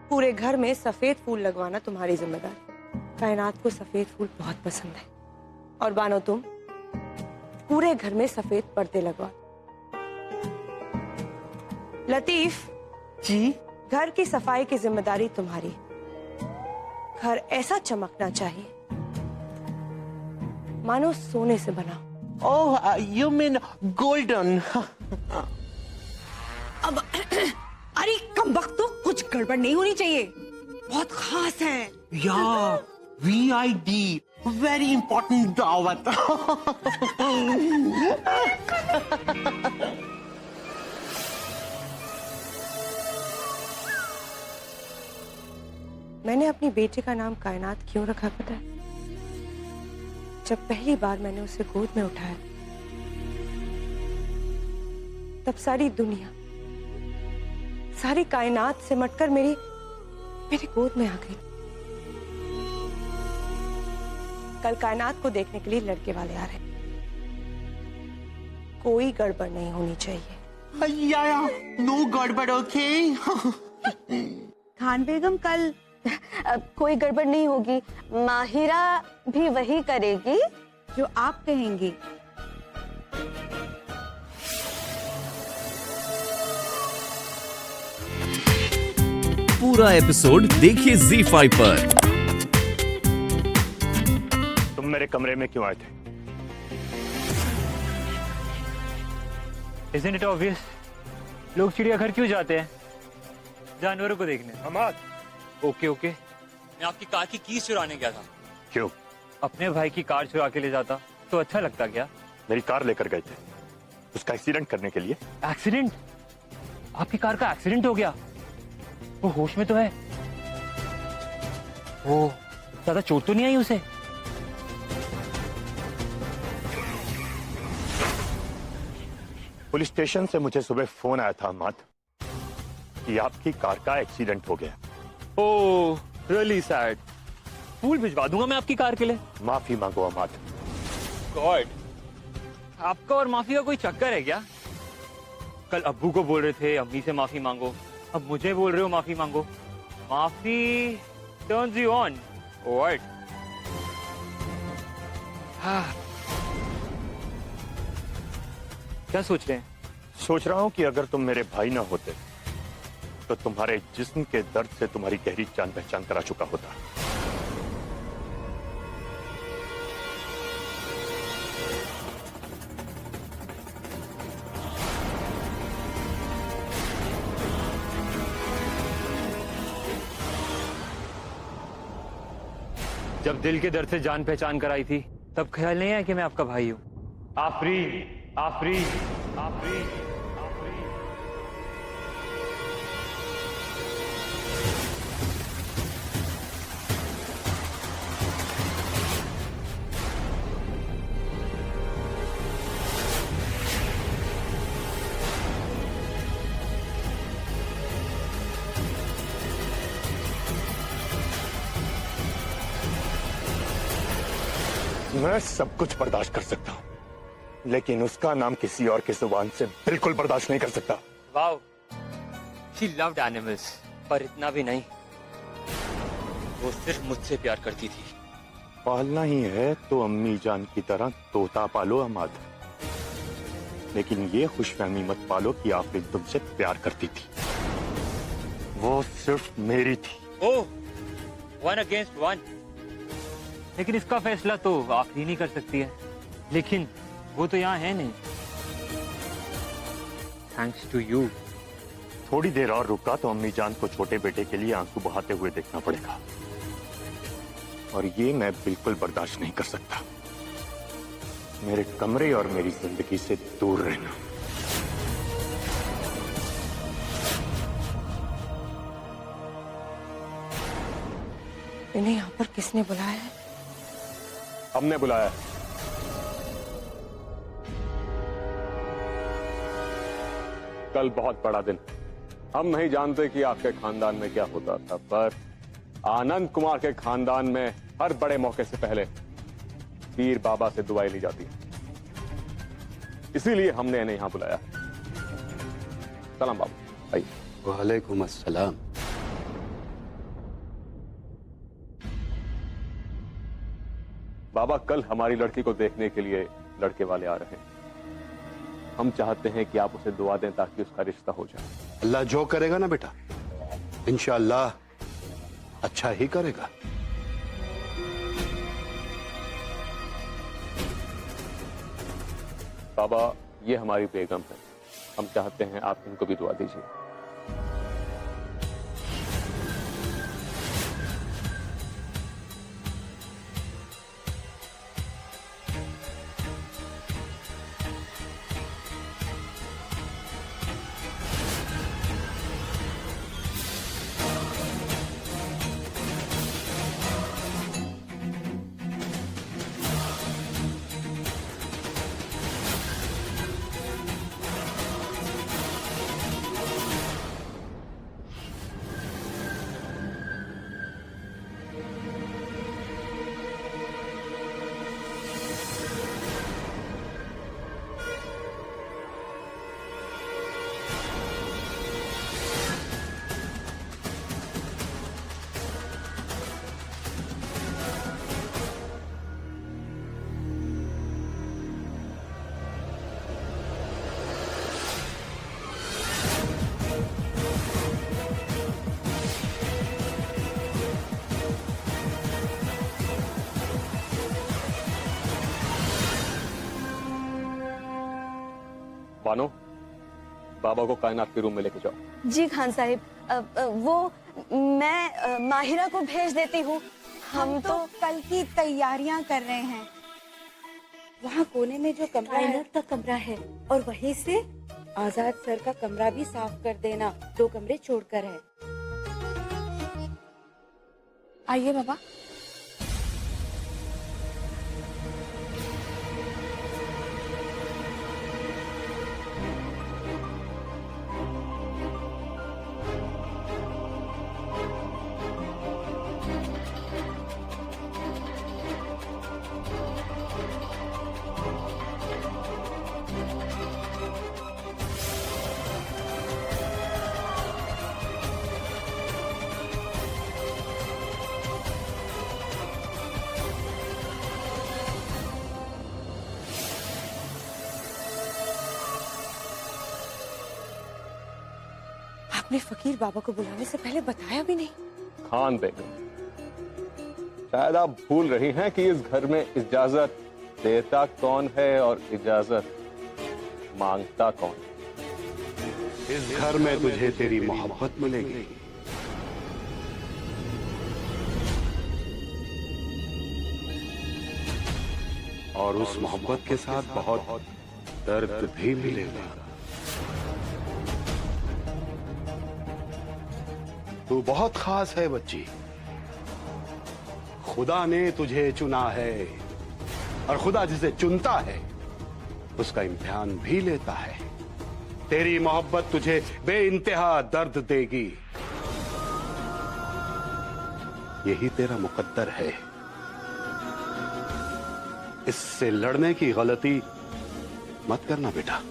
पूरे घर में सफेद फूल लगवाना तुम्हारी जिम्मेदारी। कायनात को सफेद फूल बहुत पसंद है। और बानो तुम पूरे घर में सफेद पर्दे लगवा। लतीफ जी, घर की सफाई की जिम्मेदारी तुम्हारी। घर ऐसा चमकना चाहिए मानो सोने से बना। Oh you mean golden. अब अरे कम वक्त, तो कुछ गड़बड़ नहीं होनी चाहिए, बहुत खास है। या VID, वेरी इंपॉर्टेंट दावत। मैंने अपनी बेटी का नाम कायनात क्यों रखा पता है? जब पहली बार मैंने उसे गोद में उठाया तब सारी दुनिया, सारी कायनात सिमटकर मेरी गोद में आ गई। कल कायनात को देखने के लिए लड़के वाले आ रहे हैं। कोई गड़बड़ नहीं होनी चाहिए। या नो गड़बड़, ओके। खान बेगम कल कोई गड़बड़ नहीं होगी, माहिरा भी वही करेगी जो आप कहेंगी। पूरा एपिसोड देखिए ZEE5 पर। तुम मेरे कमरे में क्यों आए थे? Isn't it obvious? लोग चिड़ियाघर क्यों जाते हैं? जानवरों को देखने। Hamad, okay okay. मैं आपकी कार की कीज चुराने गया था। क्यों? अपने भाई की कार चुरा के ले जाता तो अच्छा लगता क्या? मेरी कार लेकर गए थे उसका एक्सीडेंट करने के लिए। एक्सीडेंट? आपकी कार का एक्सीडेंट हो गया? वो होश में तो है? वो ज्यादा चोट तो नहीं आई उसे? पुलिस स्टेशन से मुझे सुबह फोन आया था अहमद कि आपकी कार का एक्सीडेंट हो गया। Oh really sad. फूल भिजवा दूंगा मैं आपकी कार के लिए। माफी मांगो अहमद। गॉड, आपका और माफी का कोई चक्कर है क्या? कल अब्बू को बोल रहे थे अम्मी से माफी मांगो, अब मुझे बोल रहे हो माफी मांगो। माफी टर्न्स यू ऑन, व्हाट? क्या सोच रहे हैं? सोच रहा हूं कि अगर तुम मेरे भाई ना होते तो तुम्हारे जिस्म के दर्द से तुम्हारी गहरी जान पहचान करा चुका होता। जब दिल के दर्द से जान पहचान कराई थी तब ख्याल नहीं आया कि मैं आपका भाई हूँ। आफरीन, आफरीन, आफरीन, आफरीन। मैं सब कुछ बर्दाश्त कर सकता हूं लेकिन उसका नाम किसी और की जुबान से बिल्कुल बर्दाश्त नहीं कर सकता। वाओ, शी लव्ड एनिमल्स, पर इतना भी नहीं। वो सिर्फ मुझसे प्यार करती थी। पालना ही है तो अम्मी जान की तरह तोता पालो अहमद, लेकिन ये खुशफहमी मत पालो कि आफरीन तुमसे प्यार करती थी। वो सिर्फ मेरी थी। ओह, 1 against 1। लेकिन इसका फैसला तो आफरीन ही कर सकती है, लेकिन वो तो यहाँ है नहीं। Thanks to you. थोड़ी देर और रुका तो अम्मी जान को छोटे बेटे के लिए आंसू बहाते हुए देखना पड़ेगा और ये मैं बिल्कुल बर्दाश्त नहीं कर सकता। मेरे कमरे और मेरी जिंदगी से दूर रहना। इन्हें यहाँ पर किसने बुलाया है? हमने बुलाया। कल बहुत बड़ा दिन। हम नहीं जानते कि आपके खानदान में क्या होता था, पर आनंद कुमार के खानदान में हर बड़े मौके से पहले पीर बाबा से दुआई ली जाती है, इसीलिए हमने इन्हें यहां बुलाया। सलाम बाबू। आइए। वालेकुम अस्सलाम। बाबा कल हमारी लड़की को देखने के लिए लड़के वाले आ रहे हैं। हम चाहते हैं कि आप उसे दुआ दें ताकि उसका रिश्ता हो जाए। अल्लाह जो करेगा ना बेटा, इंशाअल्लाह अच्छा ही करेगा। बाबा ये हमारी बेगम है, हम चाहते हैं आप इनको भी दुआ दीजिए। बानो, बाबा को कायनात के रूम में लेके जाओ। जी खान साहिब, वो मैं माहिरा को भेज देती हूँ। हम तो कल की तैयारियां कर रहे हैं। वहाँ कोने में जो कमरा है, कायनात का कमरा है, और वहीं से आजाद सर का कमरा भी साफ कर देना। 2 कमरे छोड़कर है। आइए बाबा। आपने फकीर बाबा को बुलाने से पहले बताया भी नहीं। खान बेगम, शायद आप भूल रही हैं कि इस घर में इजाजत देता कौन है और इजाजत मांगता कौन है। इस घर में तुझे तेरी मोहब्बत मिलेगी, और उस मोहब्बत के साथ बहुत दर्द भी मिलेगा। तू बहुत खास है बच्ची, खुदा ने तुझे चुना है, और खुदा जिसे चुनता है उसका इम्तिहान भी लेता है। तेरी मोहब्बत तुझे बेइंतहा दर्द देगी, यही तेरा मुकद्दर है। इससे लड़ने की गलती मत करना बेटा।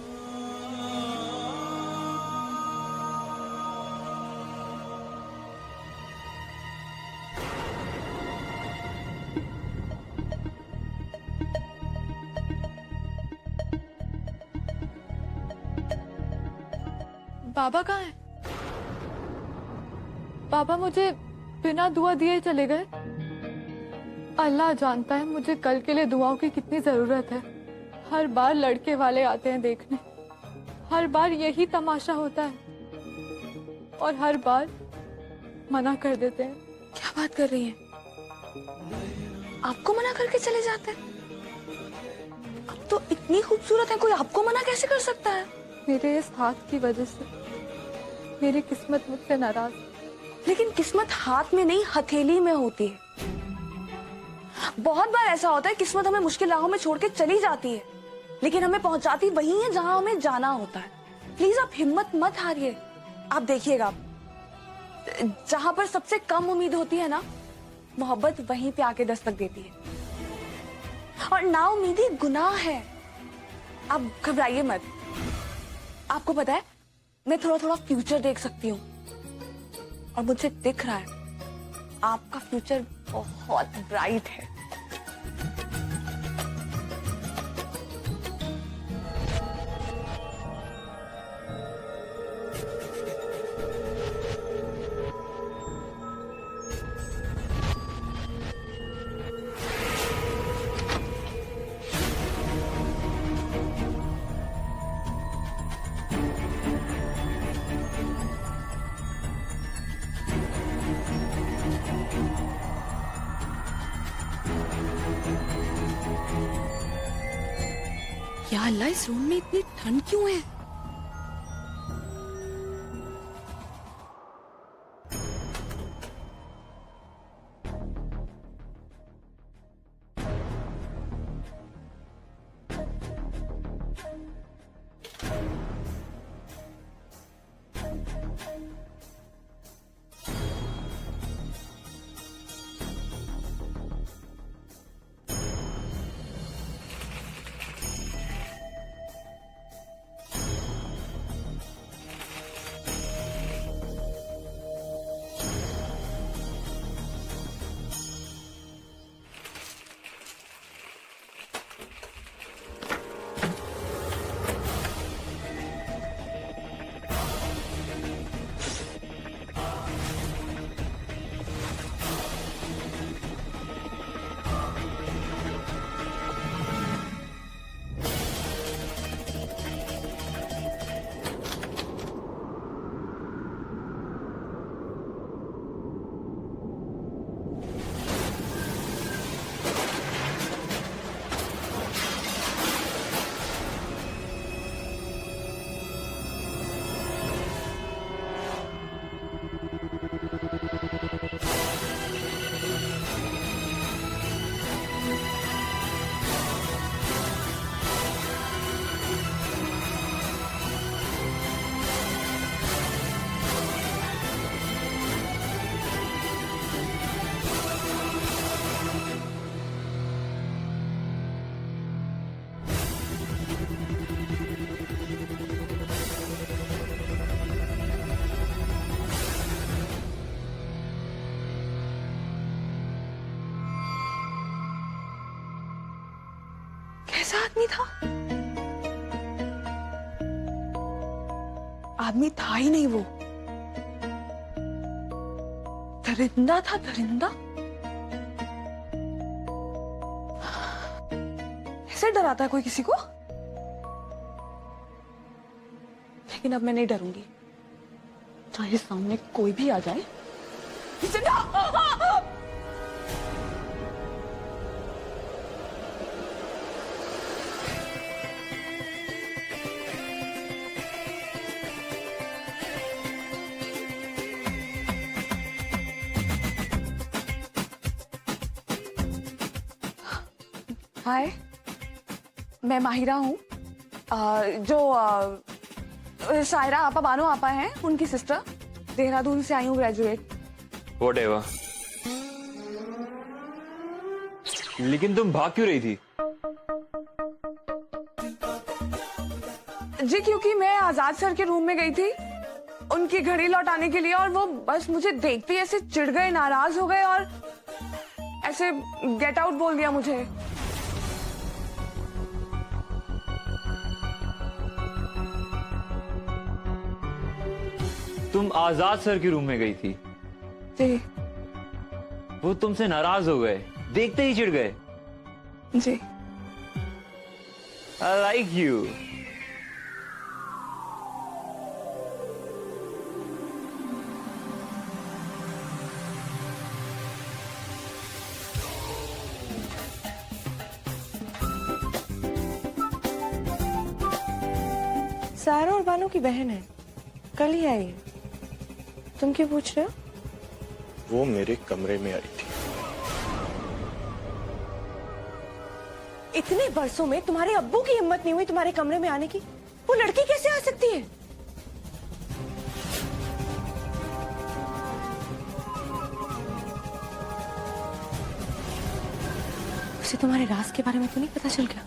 बाबा कहाँ है? बाबा मुझे बिना दुआ दिए चले गए। अल्लाह जानता है मुझे कल के लिए दुआओं की कितनी जरूरत है। हर बार लड़के वाले आते हैं देखने, हर बार यही तमाशा होता है, और हर बार मना कर देते हैं। क्या बात कर रही हैं? आपको मना करके चले जाते हैं? अब तो इतनी खूबसूरत है, कोई आपको मना कैसे कर सकता है? मेरे इस हाथ की वजह से मेरी किस्मत मुझसे नाराज। लेकिन किस्मत हाथ में नहीं, हथेली में होती है। बहुत बार ऐसा होता है किस्मत हमें मुश्किल राहों में छोड़ के चली जाती है, लेकिन हमें पहुंचाती वही है जहां हमें जाना होता है। प्लीज आप हिम्मत मत हारिए। आप देखिएगा, जहां पर सबसे कम उम्मीद होती है ना, मोहब्बत वहीं पे आके दस्तक देती है। और ना उम्मीदी गुनाह है। आप घबराइए मत। आपको पता है, मैं थोड़ा थोड़ा फ्यूचर देख सकती हूँ, और मुझे दिख रहा है आपका फ्यूचर बहुत ब्राइट है। या अल्लाह, इस रूम में इतनी ठंड क्यों है? कैसा आदमी था? आदमी था ही नहीं वो, दरिंदा था, दरिंदा। ऐसे डराता है कोई किसी को? लेकिन अब मैं नहीं डरूंगी, चाहे सामने कोई भी आ जाए। हाय, मैं माहिरा हूँ, जो शायरा आपा, बानो आपा हैं, उनकी सिस्टर। देहरादून से आई हूँ ग्रेजुएट। Whatever. लेकिन तुम भाग क्यों रही थी? जी क्योंकि मैं आजाद सर के रूम में गई थी उनकी घड़ी लौटाने के लिए, और वो बस मुझे देखते ही ऐसे चिढ़ गए, नाराज हो गए और ऐसे गेट आउट बोल दिया मुझे। तुम आजाद सर के रूम में गई थी? जी। वो तुमसे नाराज हो गए, देखते ही चिढ़ गए? जी। I like you. सारा और बानो की बहन है, कल ही आई है। तुम क्यों पूछ रहे हो? वो मेरे कमरे में आई थी। इतने बरसों में तुम्हारे अब्बू की हिम्मत नहीं हुई तुम्हारे कमरे में आने की। वो लड़की कैसे आ सकती है? उसे तुम्हारे राज के बारे में तो नहीं पता चल गया?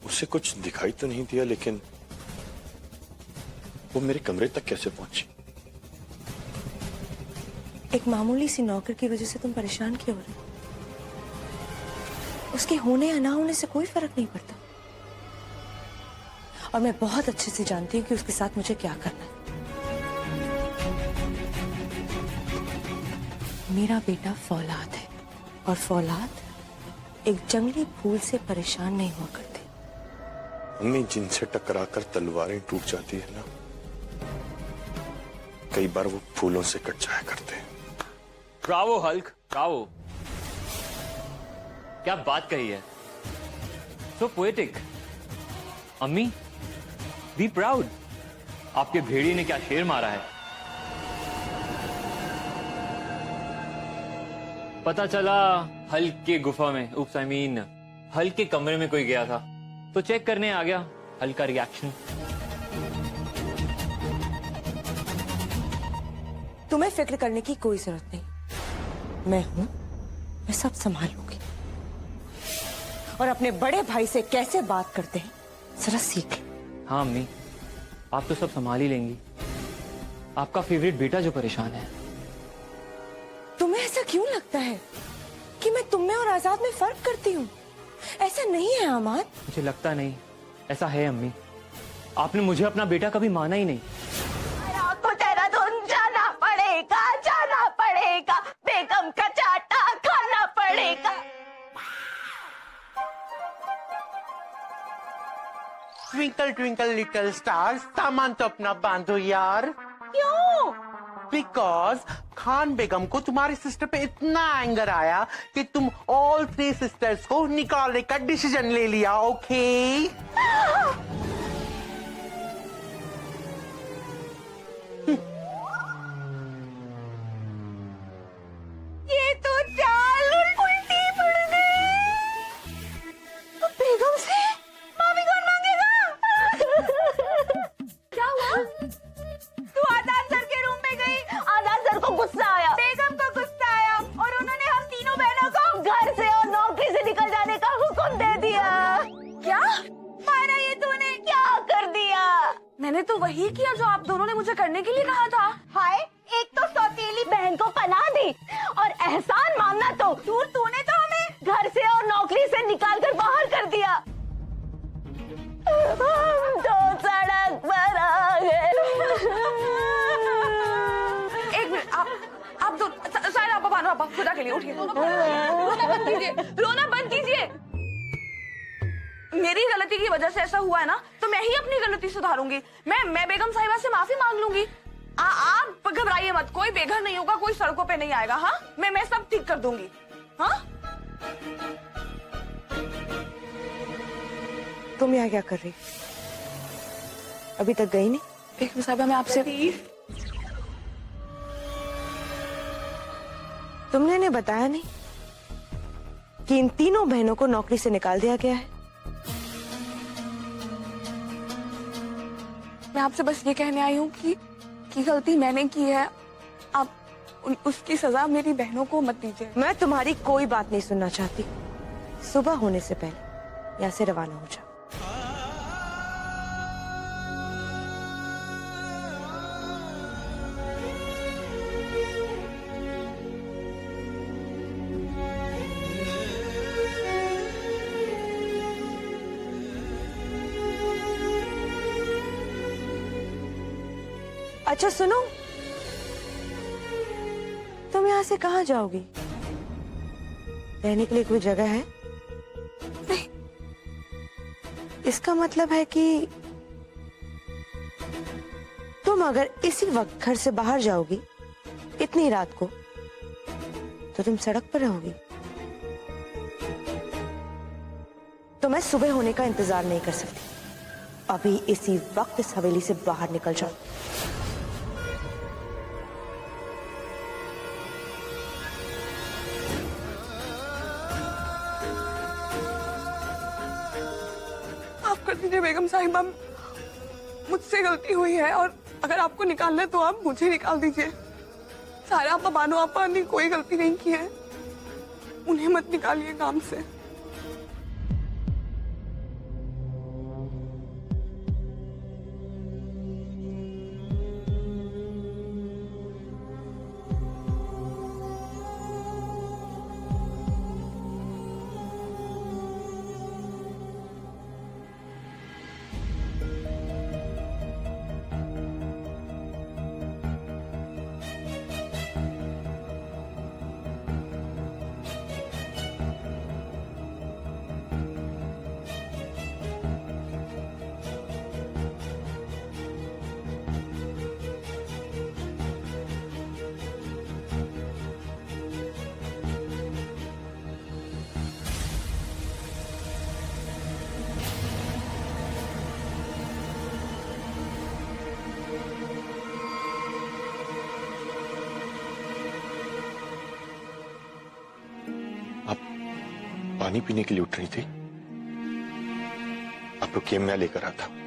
उसे कुछ दिखाई तो नहीं दिया, लेकिन वो मेरे कमरे तक कैसे पहुंची? एक मामूली सी नौकर की वजह से तुम परेशान क्यों हो रहे हो? उसके होने या ना होने से कोई फर्क नहीं पड़ता, और मैं बहुत अच्छे से जानती हूँ कि उसके साथ मुझे क्या करना है। मेरा बेटा फौलाद है, और फौलाद एक जंगली फूल से परेशान नहीं हुआ करती। अम्मी, जिनसे टकराकर तलवारें टूट जाती है ना, कई बार वो फूलों से कट जाया करते हैं। Bravo Hulk, Bravo. क्या बात कही है। सो पोएटिक। अम्मी, बी प्राउड। आपके भेड़िए ने क्या शेर मारा है। पता चला हल्क के गुफा में, उप्स आई मीन हल्क के कमरे में कोई गया था, तो चेक करने आ गया। हल्क का रिएक्शन। तुम्हें फिक्र करने की कोई जरूरत नहीं, मैं हूं, मैं सब संभाल लूंगी। और अपने बड़े भाई से कैसे बात करते हैं जरा सीख लो। हाँ अम्मी, आप तो सब संभाल ही लेंगी। आपका फेवरेट बेटा जो परेशान है। तुम्हें ऐसा क्यों लगता है कि मैं तुम में और आजाद में फर्क करती हूँ? ऐसा नहीं है अमान। मुझे लगता नहीं, ऐसा है अम्मी। आपने मुझे अपना बेटा कभी माना ही नहीं। आपको देहरादून जाना पड़ेगा, जाना पड़ेगा, बेगम का चाटा खाना पड़ेगा। ट्विंकल ट्विंकल लिटिल स्टार, सामान तो अपना बांधो यार। क्यों? बिकॉज खान बेगम को तुम्हारी सिस्टर पे इतना एंगर आया कि तुम ऑल 3 सिस्टर्स को निकालने का डिसीजन ले लिया। ओके ये तो चाल उल्टी पड़ गई। बेगम से माफी कौन मांगेगा? क्या हुआ? तू आजाद सर के रूम में गई, आजाद सर को गुस्सा आया, बेगम को गुस्सा आया और उन्होंने हम तीनों बहनों को घर से और नौकरी से निकल जाने का हुक्म दे दिया। क्या माना ये तूने? क्या कर दिया? मैंने तो वही किया जो आप दोनों ने मुझे करने के लिए कहा था। हाय, एक तो सौतेली बहन को पनाह दी और एहसान मानना तो दूर, तूने तो हमें घर से और नौकरी से निकाल कर बाहर कर दिया। हम तो सड़क पर आ गए। एक मिनट, आप दो सारे आप बानो, आप खुदा के लिए उठिए। रोना बंद कीजिए, रोना बंद कीजिए। मेरी गलती की वजह से ऐसा हुआ है ना, तो मैं ही अपनी गलती सुधारूंगी। मैं बेगम साहिबा से माफी मांग लूंगी। आप घबराइए मत, कोई बेघर नहीं होगा, कोई सड़कों पे नहीं आएगा। हाँ, मैं सब ठीक कर दूंगी। हाँ, तुम यहाँ क्या कर रही? अभी तक गई नहीं? बेगम साहिबा, मैं आपसे तुमने इन्हें बताया नहीं कि इन तीनों बहनों को नौकरी से निकाल दिया गया है? मैं आपसे बस ये कहने आई हूँ कि गलती मैंने की है। आप उसकी सजा मेरी बहनों को मत दीजिए। मैं तुम्हारी कोई बात नहीं सुनना चाहती। सुबह होने से पहले यहाँ से रवाना हो जाओ। अच्छा सुनो, तुम यहाँ से कहाँ जाओगी? रहने के लिए कोई जगह है? नहीं। इसका मतलब है कि तुम अगर इसी वक्त घर से बाहर जाओगी इतनी रात को, तो तुम सड़क पर रहोगी। तो मैं सुबह होने का इंतजार नहीं कर सकती। अभी इसी वक्त इस हवेली से बाहर निकल जाओ। कर दीजिए बेगम साहिबा, मुझसे गलती हुई है और अगर आपको निकालना है तो आप मुझे निकाल दीजिए। सारा आपा बानो आपा ने कोई गलती नहीं की है, उन्हें मत निकालिए काम से। पानी पीने के लिए उठ रही थी? आप रुकिए, मैं लेकर आता हूं।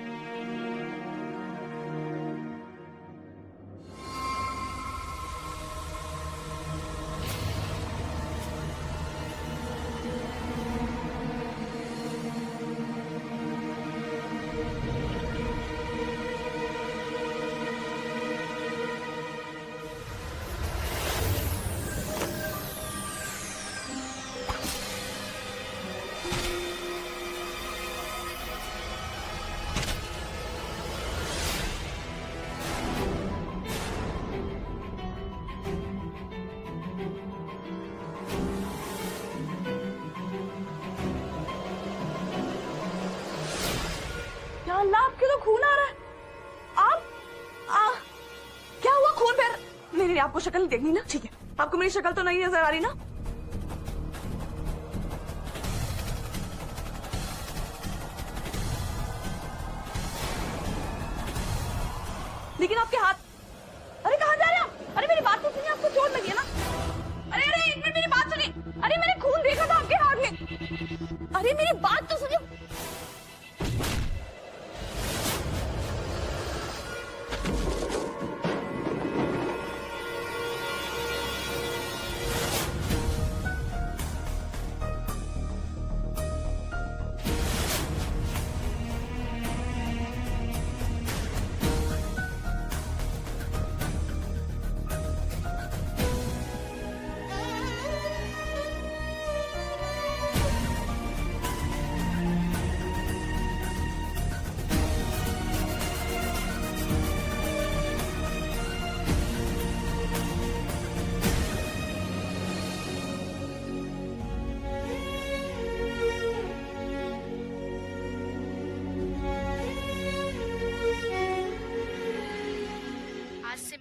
या अल्लाह, आपके तो खून आ रहा है। क्या हुआ? खून पैर? नहीं नहीं, आपको शक्ल देखनी ना, ठीक है। आपको मेरी शक्ल तो नहीं नजर आ रही ना? लेकिन आपके हाथ, अरे कहाँ जा रहे हैं आप? अरे मेरी बात तो सुनिए, आपको चोट लगी है ना? अरे अरे एक मिनट, मेरी बात सुनिए। अरे मैंने खून देखा था आपके हाथ में। अरे मेरी बात तो सुनिए।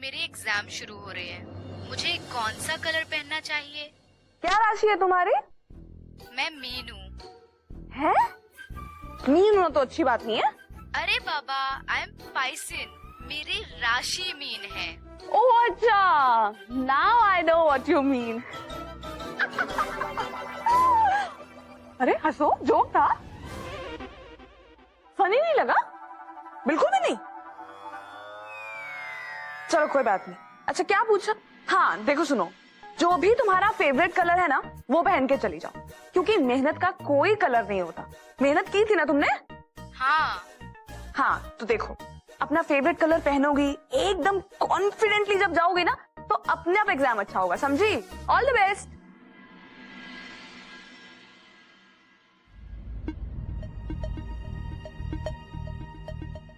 मेरे एग्जाम शुरू हो रहे हैं, मुझे कौन सा कलर पहनना चाहिए? क्या राशि है तुम्हारी? मैं मीन हूँ। है? मीन हो तो अच्छी बात नहीं है। अरे बाबा, आई एम पाइसिन, मेरी राशि मीन है। ओह अच्छा, now I know what you mean. अरे हंसो, जोक था। फनी नहीं लगा? बिल्कुल भी नहीं। चलो कोई बात नहीं। अच्छा क्या पूछा? हाँ देखो सुनो, जो भी तुम्हारा फेवरेट कलर है ना, वो पहन के चली जाओ, क्योंकि मेहनत का कोई कलर नहीं होता। मेहनत की थी ना तुमने? हाँ तो देखो, अपना फेवरेट कलर पहनोगी, एकदम कॉन्फिडेंटली जब जाओगे ना, तो अपने आप एग्जाम अच्छा होगा, समझी? All the best.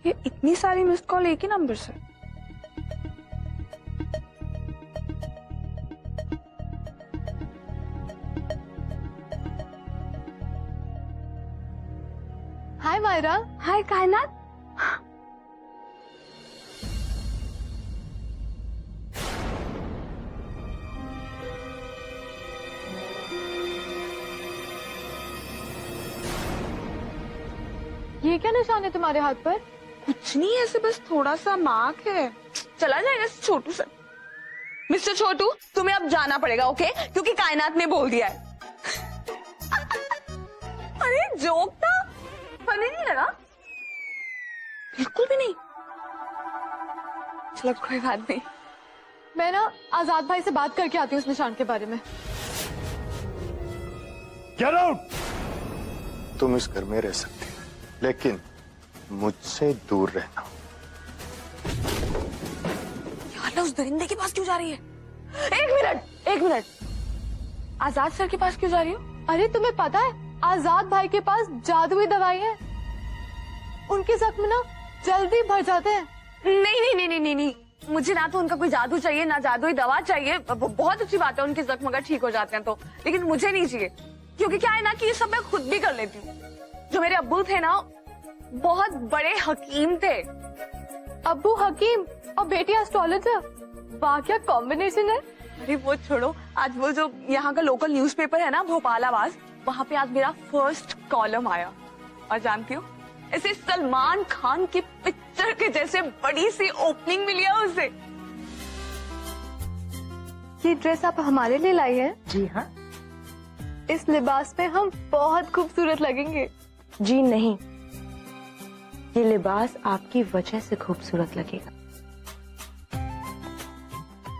ये इतनी सारी मिस्ड कॉल एक ही नंबर से? हाय मायरा। हाय कायनात। ये क्या निशान है तुम्हारे हाथ पर? कुछ नहीं, ऐसे बस थोड़ा सा मार्क है, चला जाएगा छोटू सर। मिस्टर छोटू, तुम्हें अब जाना पड़ेगा, ओके? क्योंकि कायनात ने बोल दिया है। अरे जोक था, फनी नहीं लगा? बिल्कुल भी नहीं। चलो कोई बात नहीं, मैं ना आजाद भाई से बात करके आती हूँ इस निशान के बारे में। Get out! तुम इस घर में रह सकती हो, लेकिन मुझसे दूर रहना। यार उस दरिंदे के पास क्यों जा रही है? एक मिनट, आजाद सर के पास क्यों जा रही हो? अरे तुम्हें पता है, आजाद भाई के पास जादुई दवाई है, उनके जख्म ना जल्दी भर जाते हैं। नहीं, मुझे ना तो उनका कोई जादू चाहिए, ना जादुई दवा चाहिए। बहुत अच्छी बात है उनके जख्म अगर ठीक हो जाते हैं तो, लेकिन मुझे नहीं चाहिए, क्योंकि क्या है ना कि ये सब मैं खुद भी कर लेती हूँ। जो मेरे अब्बू थे ना, बहुत बड़े हकीम थे। अब्बू हकीम और बेटी एस्ट्रोलॉजर, वाह क्या कॉम्बिनेशन है। अरे वो छोड़ो, आज वो जो यहाँ का लोकल न्यूज़पेपर है ना, भोपाल आवाज, वहाँ पे आज मेरा फर्स्ट कॉलम आया। और जानती हो, ऐसे सलमान खान की पिक्चर के जैसे बड़ी सी ओपनिंग मिली है उसे। ये ड्रेस आप हमारे लिए लाई है? जी हाँ, इस लिबास में हम बहुत खूबसूरत लगेंगे। जी नहीं, ये लिबास आपकी वजह से खूबसूरत लगेगा।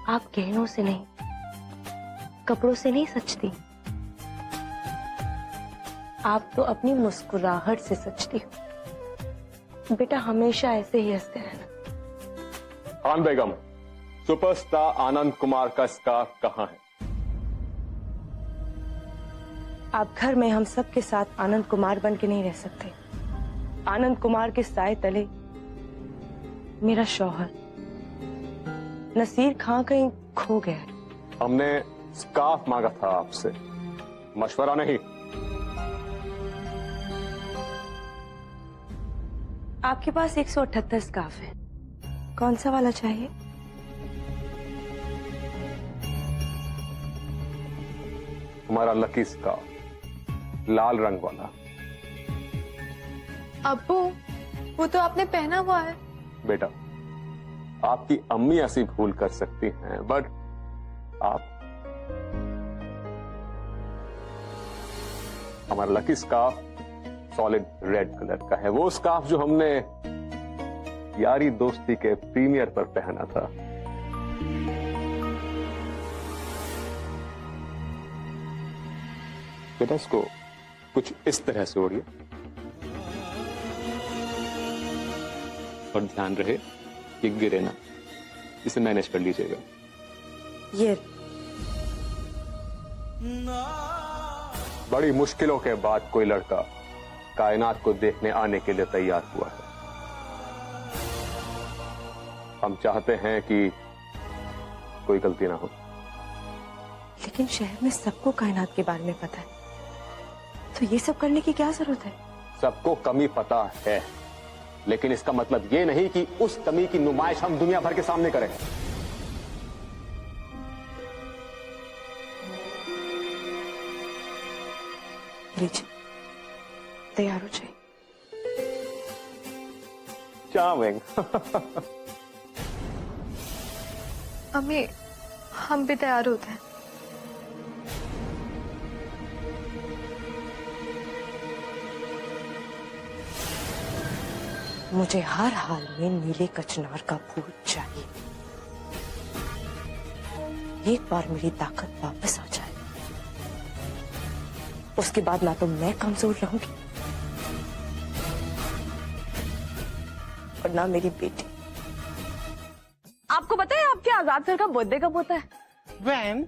आप गहनों से नहीं, कपड़ों से नहीं सजती, आप तो अपनी मुस्कुराहट से सजती हो। बेटा हमेशा ऐसे ही हंसते रहना। खान बेगम, सुपरस्टार आनंद कुमार का स्कार्फ कहाँ है? आप घर में हम सब के साथ आनंद कुमार बन के नहीं रह सकते। आनंद कुमार के साए तले मेरा शौहर नसीर खां कहीं खो गया है। हमने स्कार्फ मांगा था आपसे, मशवरा नहीं। आपके पास 178 स्कार्फ है, कौन सा वाला चाहिए? हमारा लकी स्कार्फ, लाल रंग वाला। अब्बू, वो तो आपने पहना हुआ है। बेटा, आपकी अम्मी ऐसी भूल कर सकती हैं, बट आप, हमारा lucky scarf solid red colour का है, वो स्कार्फ जो हमने यारी दोस्ती के प्रीमियर पर पहना था। बेटा, इसको कुछ इस तरह से ओढ़िए और ध्यान रहे कि गिरे ना, इसे मैनेज कर लीजिएगा। ये बड़ी मुश्किलों के बाद कोई लड़का कायनात को देखने आने के लिए तैयार हुआ है। हम चाहते हैं कि कोई गलती ना हो। लेकिन शहर में सबको कायनात के बारे में पता है, तो ये सब करने की क्या जरूरत है? सबको कमी पता है, लेकिन इसका मतलब ये नहीं कि उस कमी की नुमाइश हम दुनिया भर के सामने करें। लीजिए, तैयार हो जाइए। चार्मिंग। अम्मी, हम भी तैयार होते हैं। मुझे हर हाल में नीले कचनार का फूल चाहिए। एक बार मेरी ताकत वापस आ जाए, उसके बाद ना तो मैं कमजोर रहूंगी और ना मेरी बेटी। आपको पता है आपके आजाद सर का बर्थडे कब होता है? When?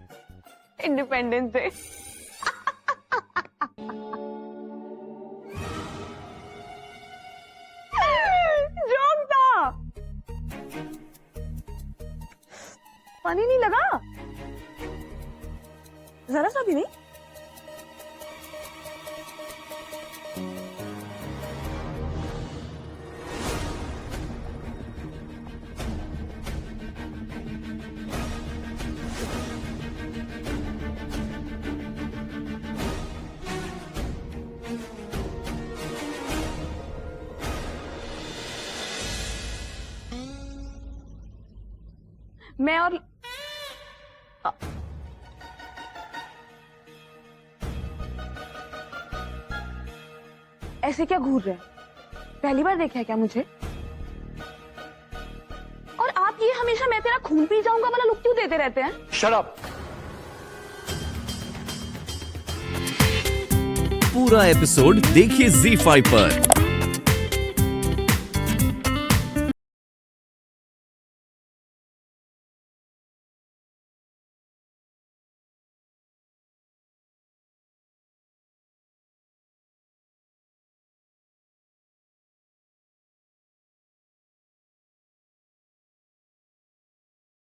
Independence day. जोक था, पानी नहीं लगा जरा सा भी नहीं। मैं और ऐसे क्या घूर रहे हैं? पहली बार देखा है क्या मुझे? और आप ये हमेशा मैं तेरा खून पी जाऊंगा वाला लुक क्यों देते रहते हैं? Shut up. पूरा एपिसोड देखिए ZEE5 पर।